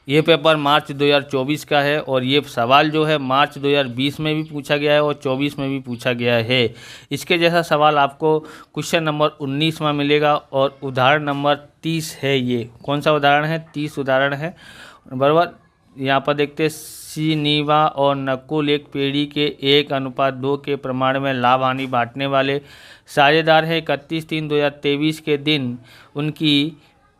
ये पेपर मार्च 2024 का है और ये सवाल जो है मार्च 2020 में भी पूछा गया है और 24 में भी पूछा गया है। इसके जैसा सवाल आपको क्वेश्चन नंबर 19 में मिलेगा और उदाहरण नंबर 30 है। ये कौन सा उदाहरण है? 30 उदाहरण है, बराबर। यहाँ पर देखते हैं, श्रीनिवा और नकुल एक पीढ़ी के 1:2 के प्रमाण में लाभ हानि बांटने वाले साझेदार हैं। 31/3/2023 के दिन उनकी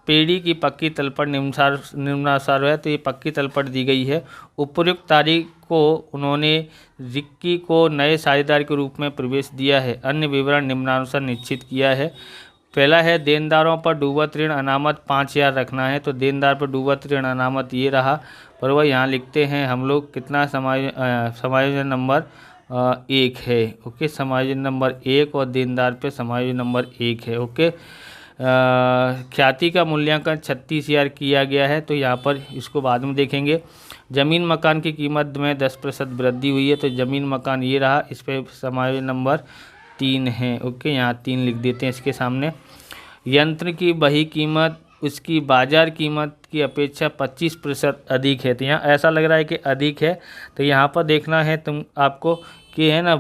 पीढ़ी की पक्की तलपट निम्नानुसार है। तो ये पक्की तलपट दी गई है। उपयुक्त तारीख को उन्होंने रिक्की को नए साझेदार के रूप में प्रवेश दिया है। अन्य विवरण निम्नानुसार निश्चित किया है। पहला है, देनदारों पर डूबत ऋण अनामत 5000 रखना है। तो देनदार पर डूबत ऋण अनामत ये रहा, पर वह यहाँ लिखते हैं हम लोग कितना समायोजन नंबर 1 है। ओके, समायोजन नंबर 1 और देनदार पे समायोजन नंबर 1 है। ओके, ख्याति का मूल्यांकन 36,000 किया गया है। तो यहाँ पर इसको बाद में देखेंगे। ज़मीन मकान की कीमत में 10% वृद्धि हुई है। तो ज़मीन मकान ये रहा, इस पर समायोजन नंबर 3 है। ओके, यहाँ 3 लिख देते हैं इसके सामने। यंत्र की बही कीमत उसकी बाजार कीमत की अपेक्षा 25% अधिक है। तो यहाँ ऐसा लग रहा है कि अधिक है, तो यहाँ पर देखना है तुम आपको कि है ना,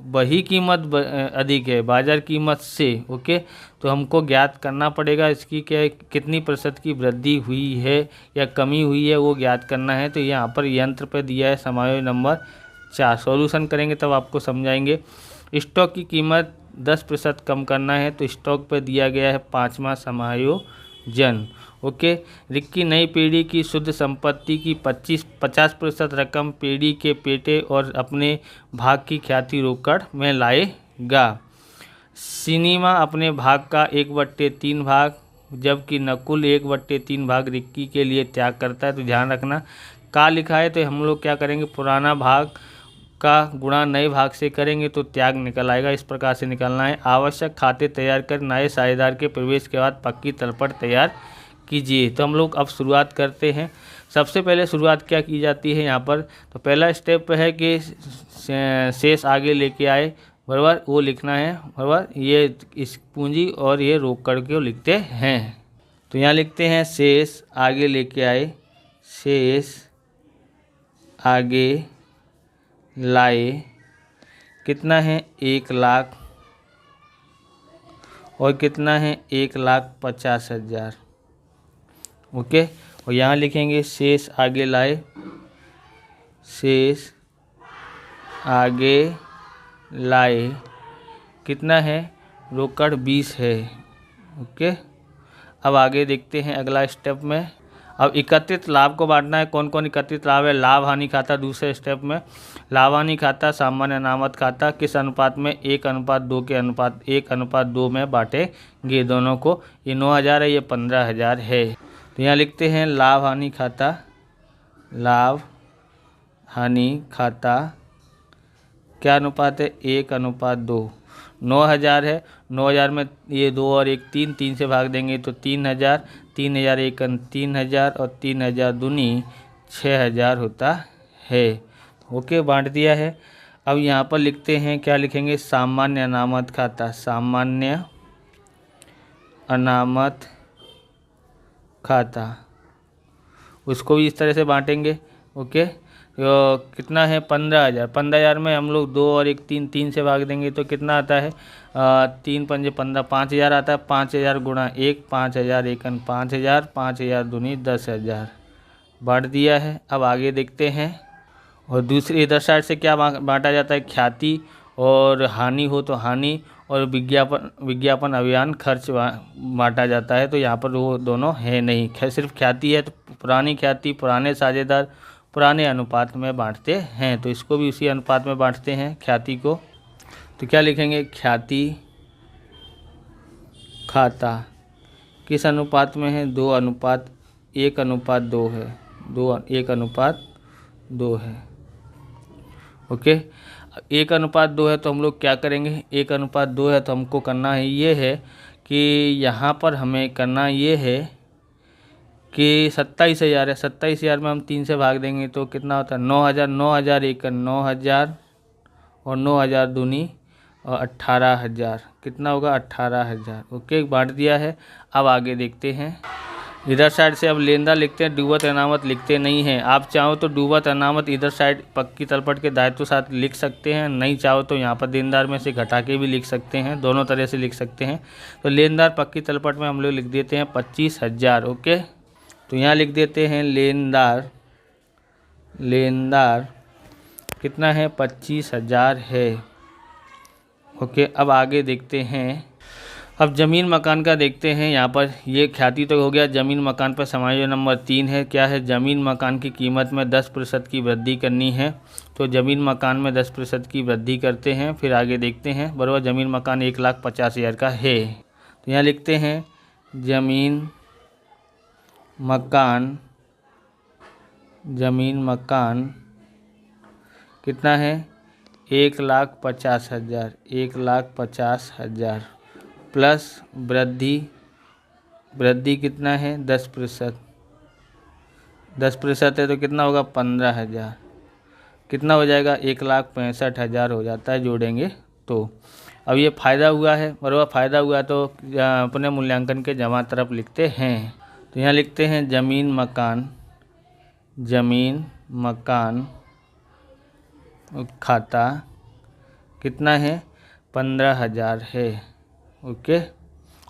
बही कीमत अधिक है बाजार कीमत से। ओके, तो हमको ज्ञात करना पड़ेगा इसकी क्या कितनी प्रतिशत की वृद्धि हुई है या कमी हुई है, वो ज्ञात करना है। तो यहाँ पर यंत्र पर दिया है समायोजन नंबर 4। सॉल्यूशन करेंगे तब आपको समझाएंगे। स्टॉक की कीमत 10% कम करना है। तो स्टॉक पर दिया गया है 5वां समायोजन। ओके, रिक्की नई पीढ़ी की शुद्ध संपत्ति की 50% रकम पीढ़ी के पेटे और अपने भाग की ख्याति रोकड़ में लाएगा। सिनेमा अपने भाग का 1/3 भाग, जबकि नकुल 1/3 भाग रिक्की के लिए त्याग करता है। तो ध्यान रखना का लिखा है, तो हम लोग क्या करेंगे, पुराना भाग का गुणा नए भाग से करेंगे तो त्याग निकल आएगा। इस प्रकार से निकलना है। आवश्यक खाते तैयार कर नए साझेदार के प्रवेश के बाद पक्की तलपट तैयार कीजिए। तो हम लोग अब शुरुआत करते हैं। सबसे पहले शुरुआत क्या की जाती है यहाँ पर, तो पहला स्टेप है कि शेष आगे लेके आए, बराबर, वो लिखना है, बराबर। ये इस पूंजी और ये रोकड़ के लिखते हैं। तो यहाँ लिखते हैं शेष आगे लेके आए, शेष आगे लाए, कितना है 1 लाख और कितना है 1,50,000। ओके, और यहाँ लिखेंगे शेष आगे लाए, शेष आगे लाए, कितना है, रोकड़ 20 है। ओके, अब आगे देखते हैं अगला स्टेप में। अब एकत्रित लाभ को बांटना है। कौन कौन एकत्रित लाभ है? लाभ हानि खाता दूसरे स्टेप में। लाभ हानि खाता सामान्य अनामत खाता किस अनुपात में? 1:2 के अनुपात 1:2 में बांटेंगे दोनों को। ये 9,000 है, ये 15,000 है। तो यहाँ लिखते हैं लाभ हानि खाता, लाभ हानि खाता क्या अनुपात है? 1:2। 9,000 है, 9,000 में ये 2 और 1 3 से भाग देंगे तो 3,000, 3,000 1 3,000 और 3,000 दूनी 6,000 होता है। ओके, बांट दिया है। अब यहाँ पर लिखते हैं, क्या लिखेंगे, सामान्य अनामत खाता, सामान्य अनामत खाता, उसको भी इस तरह से बांटेंगे। ओके, तो कितना है 15,000। 15,000 में हम लोग 2 और 1 3 से भाग देंगे तो कितना आता है 3 पंजे 15, 5,000 आता है। 5,000 गुणा 1, 5,000 1 5,000, 5,000 दूनी 10,000, बांट दिया है। अब आगे देखते हैं। और दूसरी इधर साइड से क्या बांटा जाता है? ख्याति और हानि हो तो हानि और विज्ञापन अभियान खर्च बांटा जाता है। तो यहाँ पर वो दोनों है नहीं, सिर्फ ख्याति है। तो पुरानी ख्याति पुराने साझेदार पुराने अनुपात में बांटते हैं, तो इसको भी उसी अनुपात में बांटते हैं ख्याति को। तो क्या लिखेंगे, ख्याति खाता किस अनुपात में है? 1:2 है, 1:2 है। ओके, 1:2 है तो हम लोग क्या करेंगे, 1:2 है तो हमको करना है ये है कि यहाँ पर हमें करना ये है कि 27,000 है। 27,000 में हम 3 से भाग देंगे तो कितना होता है 9,000, 9,000 1 9,000 और 9,000 दूनी और 18,000, कितना होगा 18,000। ओके, बांट दिया है। अब आगे देखते हैं। इधर साइड से अब लेनदार लिखते हैं, डूबत अनामत लिखते नहीं हैं। आप चाहो तो डूबत अनामत इधर साइड पक्की तलपट के दायित्व साथ लिख सकते हैं, नहीं चाहो तो यहाँ पर देनदार में से घटा के भी लिख सकते हैं, दोनों तरह से लिख सकते हैं। तो लेनदार पक्की तलपट में हम लोग लिख देते हैं 25,000। ओके, तो यहाँ लिख देते हैं लेनदार कितना है, 25,000 है। ओके, अब आगे देखते हैं। अब ज़मीन मकान का देखते हैं। यहाँ पर ये ख्याति तो हो गया। ज़मीन मकान पर समायोजन नंबर 3 है। क्या है, ज़मीन मकान की कीमत में 10% की वृद्धि करनी है। तो ज़मीन मकान में 10% की वृद्धि करते हैं। फिर आगे देखते हैं, बराबर ज़मीन मकान 1,50,000 का है। तो यहाँ लिखते हैं ज़मीन मकान कितना है, 1,50,000, 1,50,000 प्लस वृद्धि कितना है, 10%। 10% है तो कितना होगा, 15,000। कितना हो जाएगा, 1,65,000 हो जाता है जोड़ेंगे तो। अब ये फ़ायदा हुआ है, बराबर फ़ायदा हुआ तो अपने मूल्यांकन के जमा तरफ लिखते हैं। तो यहाँ लिखते हैं ज़मीन मकान खाता कितना है, 15,000 है। ओके,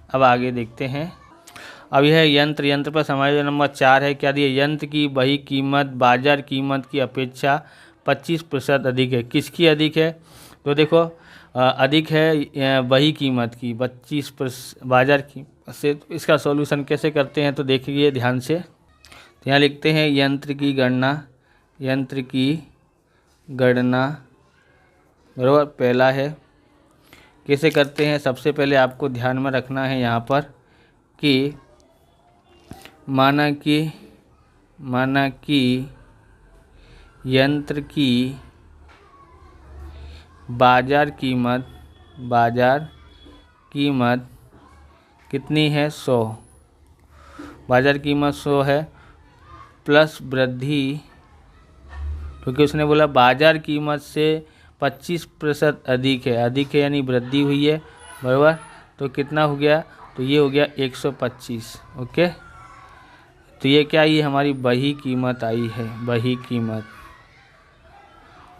अब आगे देखते हैं। अब यह यंत्र पर समायोजन नंबर 4 है। क्या दिया, यंत्र की वही कीमत बाजार कीमत की अपेक्षा 25% अधिक है। किसकी अधिक है, तो देखो अधिक है वही कीमत की 25% बाजार की से। तो इसका सॉल्यूशन कैसे करते हैं तो देखिए ध्यान से। तो यहाँ लिखते हैं यंत्र की गणना बराबर पहला है। कैसे करते हैं, सबसे पहले आपको ध्यान में रखना है यहाँ पर कि माना कि यंत्र की बाजार कीमत कितनी है, 100। बाजार कीमत 100 है प्लस वृद्धि, क्योंकि उसने बोला बाजार कीमत से 25% अधिक है यानी वृद्धि हुई है, बराबर। तो कितना हो गया, तो ये हो गया 125। ओके, तो ये क्या, ये हमारी बही कीमत आई है। बही कीमत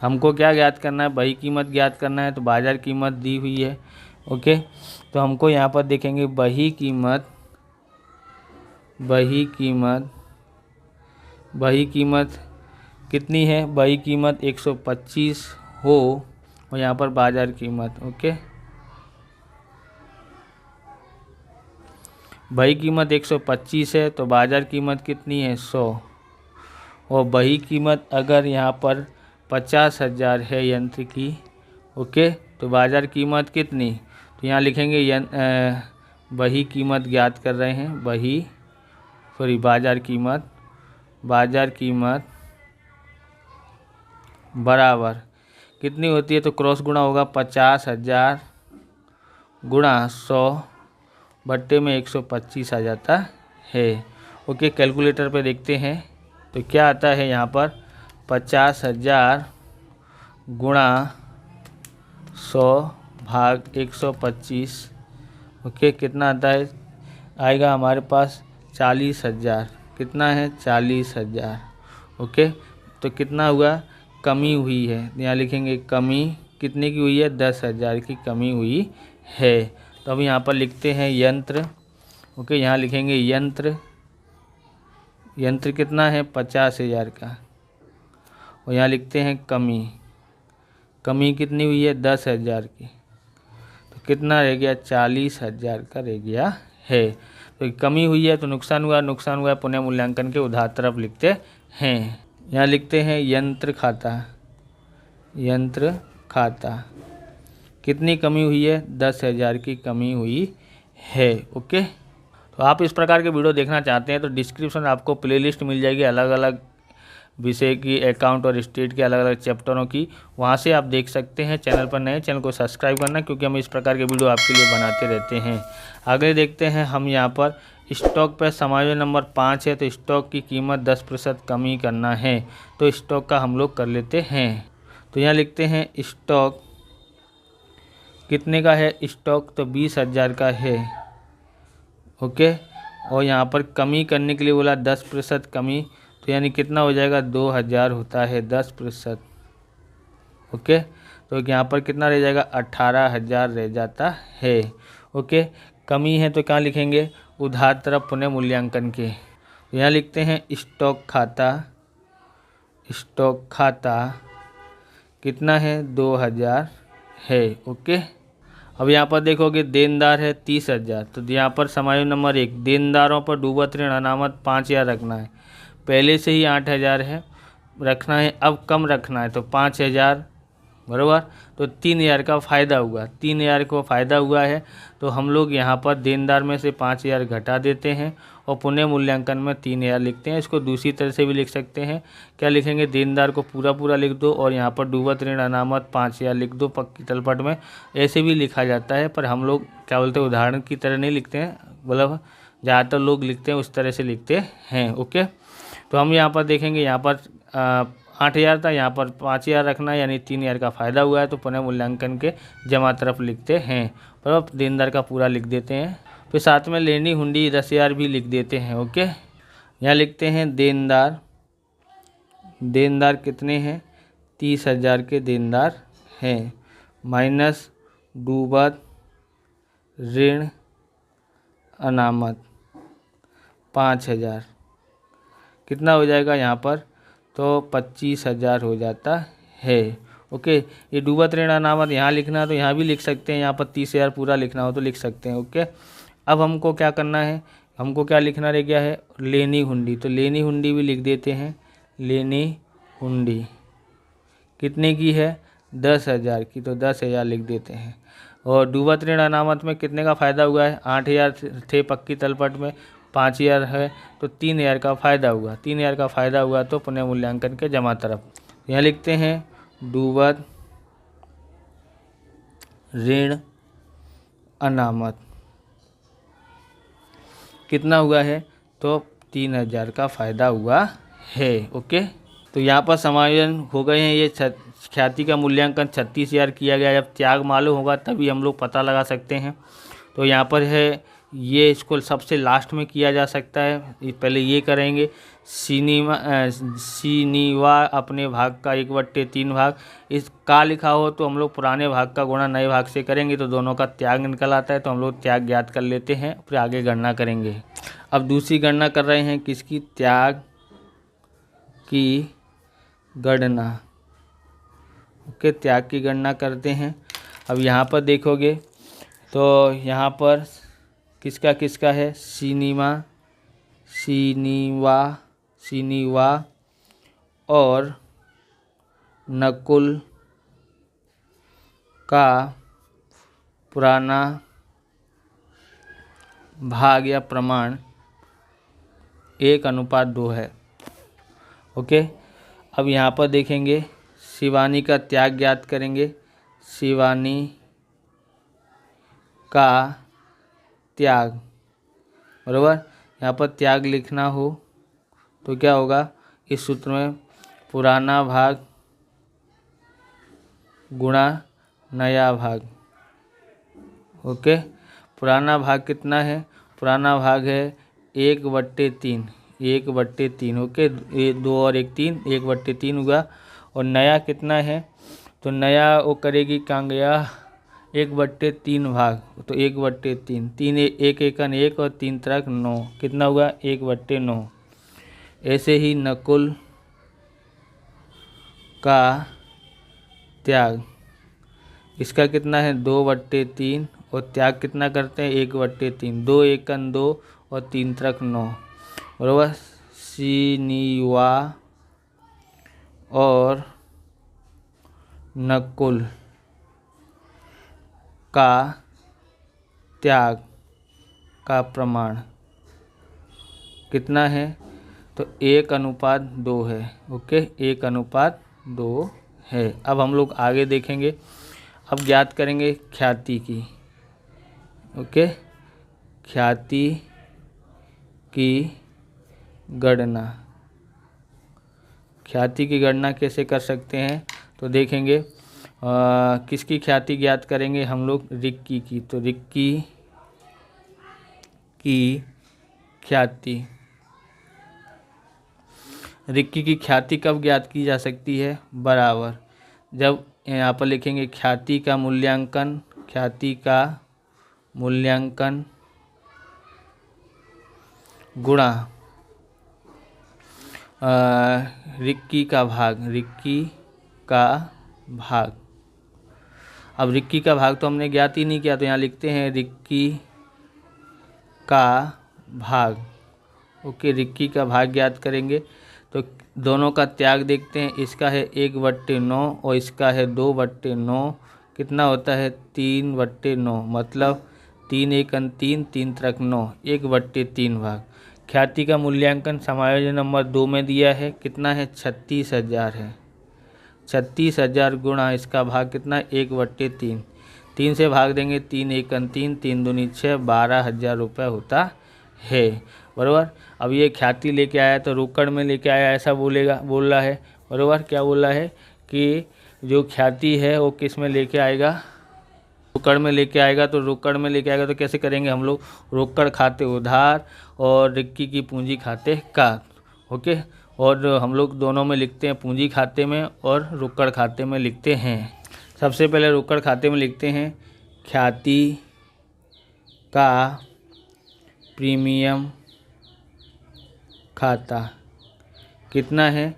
हमको क्या ज्ञात करना है, बही कीमत ज्ञात करना है। तो बाजार कीमत दी हुई है। ओके, तो हमको यहाँ पर देखेंगे बही कीमत कितनी है, बही कीमत 125 हो और यहाँ पर बाजार कीमत। ओके, बही कीमत 125 है तो बाजार कीमत कितनी है, 100। और बही कीमत अगर यहाँ पर 50,000 है यंत्र की। ओके, तो बाजार कीमत कितनी, तो यहाँ लिखेंगे बही कीमत ज्ञात कर रहे हैं। बाजार कीमत बराबर कितनी होती है, तो क्रॉस गुणा होगा 50,000 गुणा 100 बट्टे में 125 आ जाता है। ओके, कैलकुलेटर पे देखते हैं तो क्या आता है यहाँ पर, 50,000 गुणा 100 भाग 125। ओके, कितना आता है, आएगा हमारे पास 40,000। कितना है, 40,000। ओके, तो कितना हुआ, कमी हुई है। यहाँ लिखेंगे कमी कितने की हुई है, 10,000 की कमी हुई है। तो अब यहाँ पर लिखते हैं यंत्र। ओके, यहाँ लिखेंगे यंत्र कितना है, 50,000 का। और यहाँ लिखते हैं कमी कितनी हुई है, 10,000 की। तो कितना रह गया, 40,000 का रह गया है। तो कमी हुई है तो नुकसान हुआ पुनः मूल्यांकन के उधार तरफ लिखते हैं। यहाँ लिखते हैं यंत्र खाता कितनी कमी हुई है, 10,000 की कमी हुई है। ओके, तो आप इस प्रकार के वीडियो देखना चाहते हैं तो डिस्क्रिप्शन में आपको प्लेलिस्ट मिल जाएगी अलग अलग विषय की, अकाउंट और स्टेट के अलग अलग चैप्टरों की, वहां से आप देख सकते हैं। चैनल पर नए, चैनल को सब्सक्राइब करना, क्योंकि हम इस प्रकार के वीडियो आपके लिए बनाते रहते हैं। आगे देखते हैं हम यहाँ पर स्टॉक पर समायोजन नंबर 5 है। तो स्टॉक की कीमत 10% कमी करना है, तो स्टॉक का हम लोग कर लेते हैं। तो यहाँ लिखते हैं स्टॉक कितने का है, स्टॉक तो 20,000 का है। ओके, और यहाँ पर कमी करने के लिए बोला 10% कमी, तो यानी कितना हो जाएगा 2000 होता है 10%। ओके, तो यहाँ पर कितना रह जाएगा 18,000 रह जाता है। ओके, कमी है तो क्या लिखेंगे उधार तरफ पुनः मूल्यांकन के। तो यहाँ लिखते हैं स्टॉक खाता, स्टॉक खाता कितना है 2000 है। ओके, अब यहाँ पर देखोगे देनदार है 30,000, तो यहाँ पर समायोजन नंबर 1 देनदारों पर डूबत ऋण अनामत 5,000 रखना है। पहले से ही 8,000 है रखना है, अब कम रखना है तो 5,000 बराबर। तो 3,000 का फ़ायदा हुआ, 3,000 को फ़ायदा हुआ है तो हम लोग यहाँ पर देनदार में से 5,000 घटा देते हैं और पुनः मूल्यांकन में 3,000 लिखते हैं। इसको दूसरी तरह से भी लिख सकते हैं, क्या लिखेंगे देनदार को पूरा पूरा लिख दो और यहाँ पर डूबत ऋण अनामत 5,000 लिख दो पक्की तलपट में। ऐसे भी लिखा जाता है, पर हम लोग क्या बोलते हैं उदाहरण की तरह नहीं लिखते हैं, मतलब ज़्यादातर लोग लिखते हैं उस तरह से लिखते हैं। ओके, तो हम यहाँ पर देखेंगे यहाँ पर 8,000 था, यहाँ पर 5,000 रखना है यानी 3,000 का फ़ायदा हुआ है तो पुनः मूल्यांकन के जमा तरफ लिखते हैं, पर देनदार का पूरा लिख देते हैं। फिर साथ में लेनी हुंडी 10,000 भी लिख देते हैं। ओके, यहाँ लिखते हैं देनदार, देनदार कितने हैं 30,000 के देनदार हैं, माइनस डूबत ऋण अनामत 5,000 कितना हो जाएगा यहाँ पर तो 25,000 हो जाता है। ओके, ये डूबत ऋण अनामत यहाँ लिखना है तो यहाँ भी लिख सकते हैं, यहाँ पर 30,000 पूरा लिखना हो तो लिख सकते हैं। ओके, अब हमको क्या करना है, हमको क्या लिखना रह गया है लेनी हुंडी, तो लेनी हुंडी भी लिख देते हैं। लेनी हुंडी कितने की है 10,000 की, तो 10,000 लिख देते हैं। और डूबत ऋण अनामत में कितने का फ़ायदा हुआ है 8,000 थे पक्की तलपट में, 5,000 है तो 3,000 का फ़ायदा हुआ, 3,000 का फ़ायदा हुआ तो पुनः मूल्यांकन के जमा तरफ यहाँ लिखते हैं डूबत ऋण अनामत कितना हुआ है तो 3,000 का फ़ायदा हुआ है। ओके, तो यहाँ पर समायोजन हो गए हैं। ये ख्याति का मूल्यांकन 36,000 किया गया, जब त्याग मालूम होगा तभी हम लोग पता लगा सकते हैं। तो यहाँ पर है ये इसको सबसे लास्ट में किया जा सकता है, पहले ये करेंगे सीनीवा अपने भाग का 1/3 भाग, इस का लिखा हो तो हम लोग पुराने भाग का गुणा नए भाग से करेंगे तो दोनों का त्याग निकल आता है, तो हम लोग त्याग ज्ञात कर लेते हैं फिर आगे गणना करेंगे। अब दूसरी गणना कर रहे हैं किसकी, त्याग की गणना। ओके, त्याग की गणना करते हैं। अब यहाँ पर देखोगे तो यहाँ पर किसका किसका है सीनीवा और नकुल का पुराना भाग या प्रमाण 1:2 है। ओके, अब यहाँ पर देखेंगे शिवानी का त्याग ज्ञात करेंगे। शिवानी का त्याग बराबर, यहाँ पर त्याग लिखना हो तो क्या होगा इस सूत्र में पुराना भाग गुणा नया भाग। ओके, पुराना भाग कितना है, पुराना भाग है 1/3, 1/3। ओके, 2 और 1 3, 1/3 हुआ। और नया कितना है, तो नया वो करेगी कांगया 1/3 भाग, तो 1/3, 3 1 एकन 1 और 3 3 9, कितना हुआ 1/9। ऐसे ही नकुल का त्याग, इसका कितना है 2/3 और त्याग कितना करते हैं 1/3, 2 एकन 2 और 3 3 9 बराबर। सीनीवा और नकुल का त्याग का प्रमाण कितना है, तो 1:2 है। ओके, 1:2 है। अब हम लोग आगे देखेंगे, अब ज्ञात करेंगे ख्याति की। ओके, ख्याति की गणना, ख्याति की गणना कैसे कर सकते हैं तो देखेंगे किसकी ख्याति ज्ञात करेंगे हम लोग, रिक्की की। तो रिक्की की ख्याति। रिक्की की ख्याति कब ज्ञात की जा सकती है? बराबर जब यहाँ पर लिखेंगे ख्याति का मूल्यांकन, ख्याति का मूल्यांकन गुणा रिक्की का भाग, रिक्की का भाग। अब रिक्की का भाग तो हमने ज्ञात ही नहीं किया, तो यहाँ लिखते हैं रिक्की का भाग। ओके, रिक्की का भाग ज्ञात करेंगे तो दोनों का त्याग देखते हैं। इसका है 1/9 और इसका है 2/9। कितना होता है? 3/9, मतलब 3 1 3, 3 3 9, 1/3 भाग। ख्याति का मूल्यांकन समायोजन नंबर 2 में दिया है, कितना है? 36,000 है। 36,000 गुणा इसका भाग कितना? 1/3। 3 से भाग देंगे, 3 1 3, 3 दूनी 6, 12,000 रुपये होता है। बराबर। अब ये ख्याति लेके आया तो रोकड़ में लेके आया, ऐसा बोल रहा है। बराबर। क्या बोल रहा है कि जो ख्याति है वो किस में लेके आएगा? रोकड़ में लेके आएगा। तो रोकड़ में लेके आएगा तो कैसे करेंगे हम लोग? रोकड़ खाते उधार और रिक्की की पूंजी खाते का। ओके, और हम लोग दोनों में लिखते हैं, पूंजी खाते में और रोकड़ खाते में लिखते हैं। सबसे पहले रोकड़ खाते में लिखते हैं ख्याति का प्रीमियम खाता। कितना है?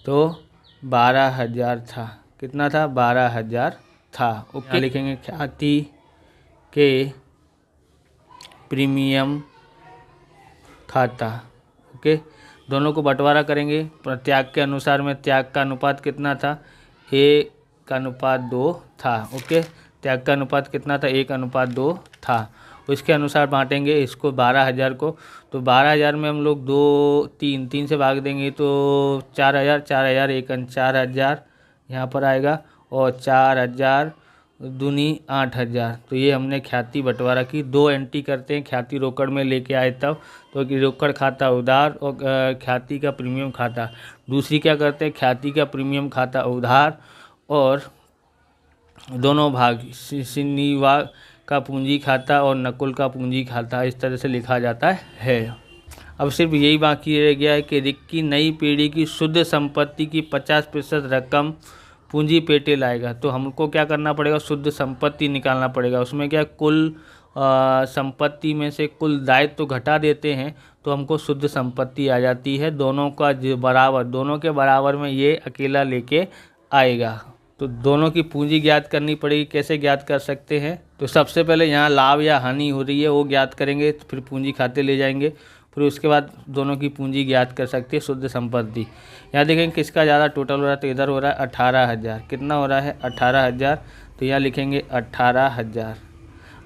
तो 12,000 था। कितना था? 12,000 था। ओके, लिखेंगे ख्याति के प्रीमियम खाता। ओके, दोनों को बंटवारा करेंगे त्याग के अनुसार में। त्याग का अनुपात कितना था? 1:2 था। ओके, त्याग का अनुपात कितना था? 1:2 था। उसके अनुसार बांटेंगे इसको 12,000 को। तो 12,000 में हम लोग 2 3 से भाग देंगे तो 4,000, 4,000 1 4,000 यहाँ पर आएगा, और 4,000 दूनी 8,000। तो ये हमने ख्याति बंटवारा की। 2 एंट्री करते हैं, ख्याति रोकड़ में लेके आए तब, तो कि रोकड़ खाता उधार और ख्याति का प्रीमियम खाता। दूसरी क्या करते हैं? ख्याति का प्रीमियम खाता उधार और दोनों भाग, श्रीनिवास का पूंजी खाता और नकुल का पूंजी खाता, इस तरह से लिखा जाता है। अब सिर्फ यही बाकी रह गया है कि रिक्की नई पीढ़ी की शुद्ध संपत्ति की 50% रकम पूंजी पेटे लाएगा। तो हमको क्या करना पड़ेगा? शुद्ध संपत्ति निकालना पड़ेगा। उसमें क्या कुल संपत्ति में से कुल दायित्व तो घटा देते हैं तो हमको शुद्ध संपत्ति आ जाती है। दोनों का बराबर, दोनों के बराबर में ये अकेला लेके आएगा। तो दोनों की पूंजी ज्ञात करनी पड़ेगी। कैसे ज्ञात कर सकते हैं? तो सबसे पहले यहाँ लाभ या हानि हो रही है वो ज्ञात करेंगे, तो फिर पूंजी खाते ले जाएंगे, फिर उसके बाद दोनों की पूंजी ज्ञात कर सकते हैं शुद्ध संपत्ति। यहाँ देखेंगे किसका ज़्यादा टोटल हो रहा है, तो इधर हो रहा है 18,000। कितना हो रहा है? 18,000। तो यहाँ लिखेंगे 18,000।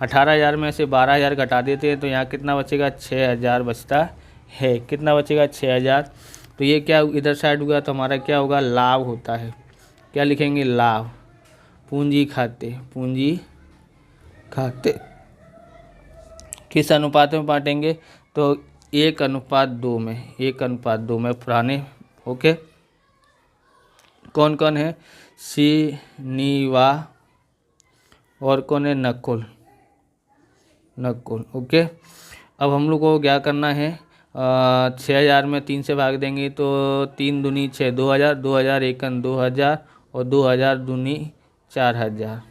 18,000 में से 12,000 घटा देते हैं तो यहाँ कितना बचेगा? 6,000 बचता है। कितना बचेगा? 6,000। तो ये क्या इधर साइड हुआ, तो हमारा क्या होगा? लाभ होता है। क्या लिखेंगे? लाभ। पूंजी खाते, पूंजी खाते किस अनुपात में बांटेंगे? तो 1:2 में, 1:2 में पुराने। ओके, कौन कौन है? श्रीनिवास और कौन है? नकुल, नकुल। ओके, अब हम लोग को क्या करना है? 6,000 में 3 से भाग देंगे तो 3 दूनी 6, 2,000, 2,000 1 2,000 और 2,000 दूनी 4,000।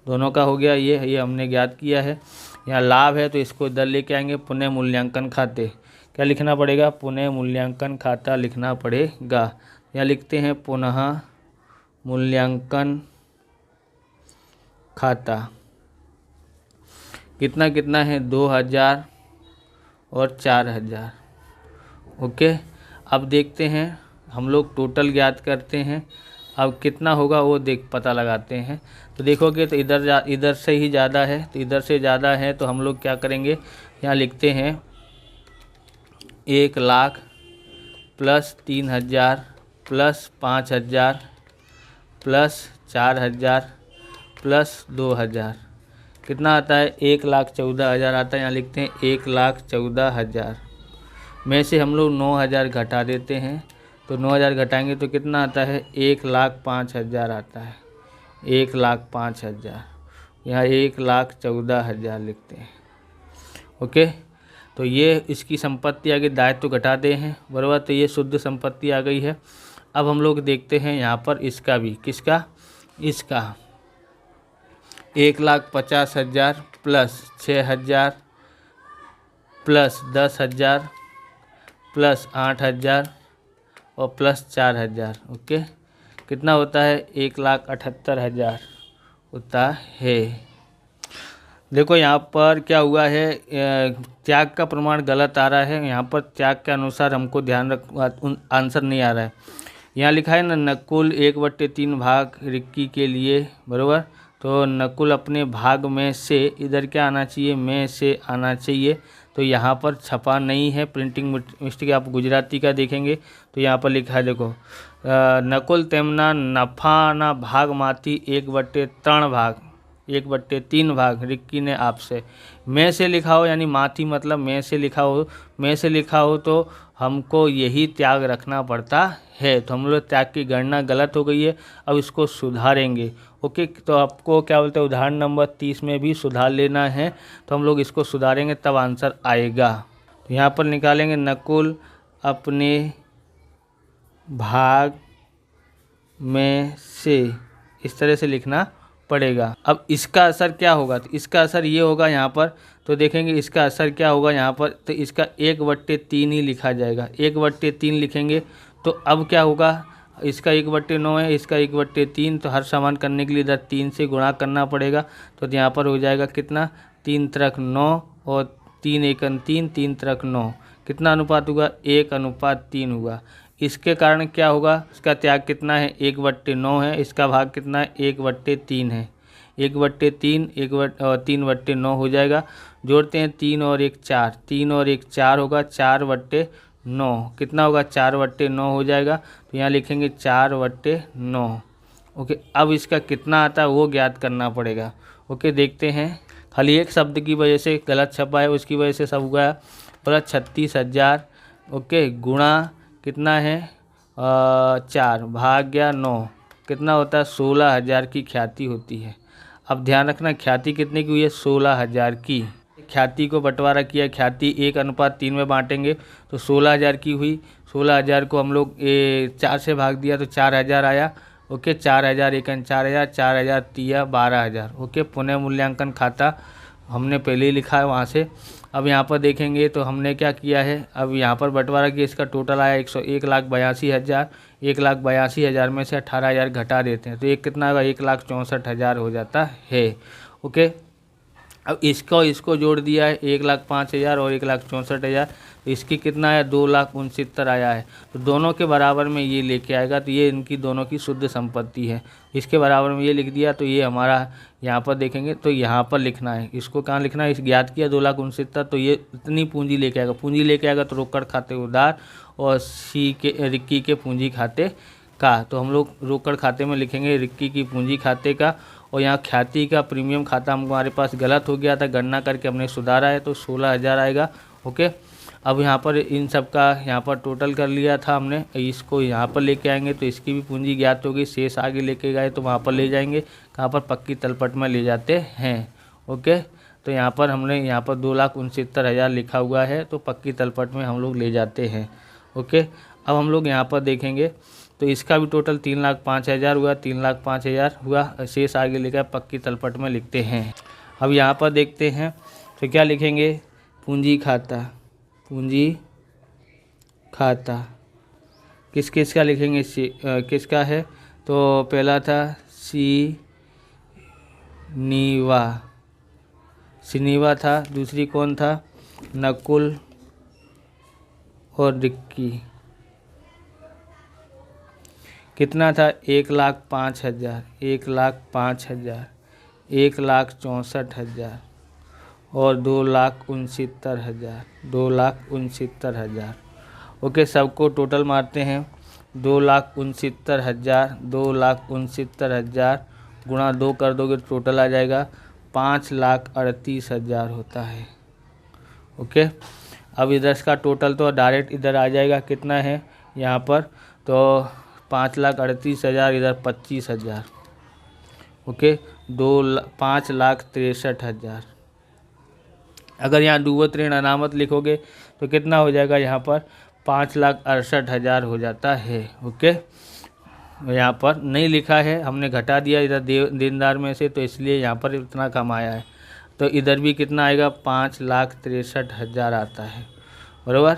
दोनों का हो गया। ये हमने ज्ञात किया है। यहाँ लाभ है तो इसको इधर लेके आएंगे। पुनः मूल्यांकन खाते, क्या लिखना पड़ेगा? पुनः मूल्यांकन खाता लिखना पड़ेगा। यहाँ लिखते हैं पुनः मूल्यांकन खाता। कितना कितना है? 2,000 और 4,000। ओके, अब देखते हैं हम लोग टोटल ज्ञात करते हैं। अब कितना होगा वो पता लगाते हैं। तो देखोगे तो इधर से ही ज़्यादा है, तो इधर से ज़्यादा है तो हम लोग क्या करेंगे? यहाँ लिखते हैं 1,00,000 प्लस 3,000 प्लस 5,000 प्लस 4,000 प्लस 2,000। कितना आता है? 1,14,000 आता है। यहाँ लिखते हैं 1,14,000 में से हम लोग 9,000 घटा देते हैं। तो 9,000 घटाएंगे तो कितना आता है? 1,05,000 आता है। 1,05,000। यहाँ 1,14,000 लिखते हैं। ओके, तो ये इसकी संपत्ति आ गई, दायित्व तो घटा दे हैं बराबर, तो ये शुद्ध संपत्ति आ गई है। अब हम लोग देखते हैं यहाँ पर इसका भी, किसका, इसका 1,50,000 प्लस 6,000 प्लस 10,000 प्लस 8,000 और प्लस 4,000। ओके, कितना होता है, 1,78,000 होता है। देखो यहाँ पर क्या हुआ है, त्याग का प्रमाण गलत आ रहा है। यहाँ पर त्याग के अनुसार हमको ध्यान रख, आंसर नहीं आ रहा है। यहाँ लिखा है ना, नकुल 1/3 भाग रिक्की के लिए बराबर, तो नकुल अपने भाग में से, इधर क्या आना चाहिए, में से आना चाहिए। तो यहाँ पर छपा नहीं है, प्रिंटिंग मिस्टेक। आप गुजराती का देखेंगे तो यहाँ पर लिखा है, देखो नकुल तेमना नफाना भागमाथी 1/3 भाग, 1/3 भाग रिक्की ने आपसे, में से लिखा हो, यानी माथी मतलब में से लिखा हो, में से लिखा हो तो हमको यही त्याग रखना पड़ता है। तो हम लोग त्याग की गणना गलत हो गई है, अब इसको सुधारेंगे। ओके, तो आपको क्या बोलते हैं, उदाहरण नंबर 30 में भी सुधार लेना है, तो हम लोग इसको सुधारेंगे तब आंसर आएगा। तो यहाँ पर निकालेंगे, नकुल अपने भाग में से, इस तरह से लिखना पड़ेगा। अब इसका असर क्या होगा, तो इसका असर ये होगा यहाँ पर, तो देखेंगे इसका असर क्या होगा यहाँ पर, तो इसका 1/3 ही लिखा जाएगा, 1/3 लिखेंगे। तो अब क्या होगा, इसका 1/9 है, इसका 1/3, तो हर समान करने के लिए इधर 3 से गुणा करना पड़ेगा। तो यहाँ पर हो जाएगा कितना, 3 त्रिक 9 और 3 एकन 3, 3 त्रिक 9, कितना अनुपात हुआ, 1/3 हुआ। इसके कारण क्या होगा, इसका त्याग कितना है, 1/9 है, इसका भाग कितना है, 1/3 है, 1/3 3/9 हो जाएगा। जोड़ते हैं 3 और 1 4, 3 और 1 4 होगा, 4/9 कितना होगा, 4/9 हो जाएगा। तो यहाँ लिखेंगे 4/9। ओके, अब इसका कितना आता है वो ज्ञात करना पड़ेगा। ओके, देखते हैं, खाली एक शब्द की वजह से गलत छपा है, उसकी वजह से सब हुआ पूरा 36,000। ओके, गुणा कितना है, 4 भाग्या 9, कितना होता है, 16,000 की ख्याति होती है। अब ध्यान रखना, ख्याति कितने की हुई है, 16,000 की। ख्याति को बंटवारा किया, ख्याति 1/3 में बांटेंगे तो 16,000 की हुई। 16,000 को हम लोग 4 से भाग दिया तो 4,000 आया। ओके, 4,000 एकन 4,000, 4,000 तिया 12,000। ओके, पुनः मूल्यांकन खाता हमने पहले ही लिखा है वहाँ से। अब यहाँ पर देखेंगे तो हमने क्या किया है, अब यहाँ पर बंटवारा किया, इसका टोटल आया 1,82,000। 1,82,000 में से 18,000 घटा देते हैं तो एक कितना होगा, 1,64,000 हो जाता है। ओके, अब इसको जोड़ दिया है, 1,05,000 और 1,64,000, तो इसकी कितना है, 2,69,000 आया है। तो दोनों के बराबर में ये लेके आएगा, तो ये इनकी दोनों की शुद्ध संपत्ति है। इसके बराबर में ये लिख दिया, तो ये हमारा यहाँ पर देखेंगे तो यहाँ पर लिखना है, इसको कहाँ लिखना है, इस ज्ञात किया 2,69,000, तो ये इतनी पूंजी लेके आएगा। पूंजी लेके आएगा तो रोकड़ खाते उधार और रिक्की के पूंजी खाते का, तो हम लोग रोकड़ खाते में लिखेंगे रिक्की की पूंजी खाते का। और यहाँ ख्याति का प्रीमियम खाता हमारे पास गलत हो गया था, गणना करके हमने सुधारा है तो 16,000 आएगा। ओके, अब यहाँ पर इन सब का यहाँ पर टोटल कर लिया था हमने, इसको यहाँ पर लेके आएंगे तो इसकी भी पूंजी ज्ञात होगी। शेष आगे लेके गए तो वहाँ पर ले जाएंगे, कहाँ पर, पक्की तलपट में ले जाते हैं। ओके, तो यहाँ पर हमने यहाँ पर 2,69,000 लिखा हुआ है, तो पक्की तलपट में हम लोग ले जाते हैं। ओके, अब हम लोग यहाँ पर देखेंगे तो इसका भी टोटल 3,05,000 हुआ, 3,05,000 हुआ, शेष आगे लेकर पक्की तलपट में लिखते हैं। अब यहाँ पर देखते हैं तो क्या लिखेंगे, पूंजी खाता, पूंजी खाता किस किस का लिखेंगे, किसका है, तो पहला था सिनीवा था, दूसरी कौन था, नकुल और रिक्की, कितना था, 1,05,000, 1,05,000, 1,64,000 और 2,69,000, 2,69,000। ओके, सबको टोटल मारते हैं, 2,69,000, 2,69,000 गुणा 2 कर दोगे तो टोटल आ जाएगा 5,38,000 होता है। ओके, अब इधर इसका टोटल तो डायरेक्ट इधर आ जाएगा, कितना है यहाँ पर, तो 5,38,000 इधर 25,000। ओके, 5,63,000, अगर यहाँ डूबत ऋण अनामत लिखोगे तो कितना हो जाएगा, यहाँ पर 5,68,000 हो जाता है। ओके, यहाँ पर नहीं लिखा है, हमने घटा दिया इधर देनदार में से, तो इसलिए यहाँ पर इतना कम आया है। तो इधर भी कितना आएगा, 5,63,000 आता है, बराबर।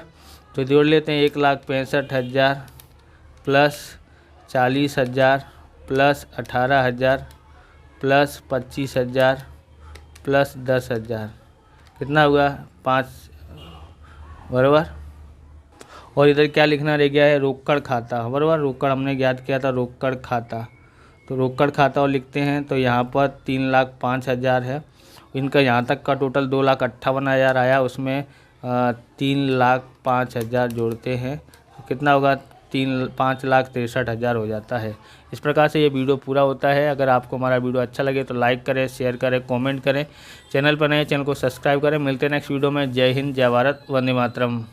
तो जोड़ लेते हैं, 1,65,000 प्लस 40,000 प्लस 18,000 प्लस 25,000 प्लस 10,000, कितना हुआ, 5, बराबर। और इधर क्या लिखना रह गया है, रोकड़ खाता, बराबर। रोकड़ हमने ज्ञात किया था, रोकड़ खाता। तो रोकड़ खाता और लिखते हैं, तो यहाँ पर 3,05,000 है। इनका यहाँ तक का टोटल 2,58,000 आया, उसमें 3,05,000 जोड़ते हैं तो कितना होगा, 5,63,000 हो जाता है। इस प्रकार से ये वीडियो पूरा होता है। अगर आपको हमारा वीडियो अच्छा लगे तो लाइक करें, शेयर करें, कमेंट करें। चैनल पर नए चैनल को सब्सक्राइब करें। मिलते हैं नेक्स्ट वीडियो में। जय हिंद, जय भारत, वंदे मातरम।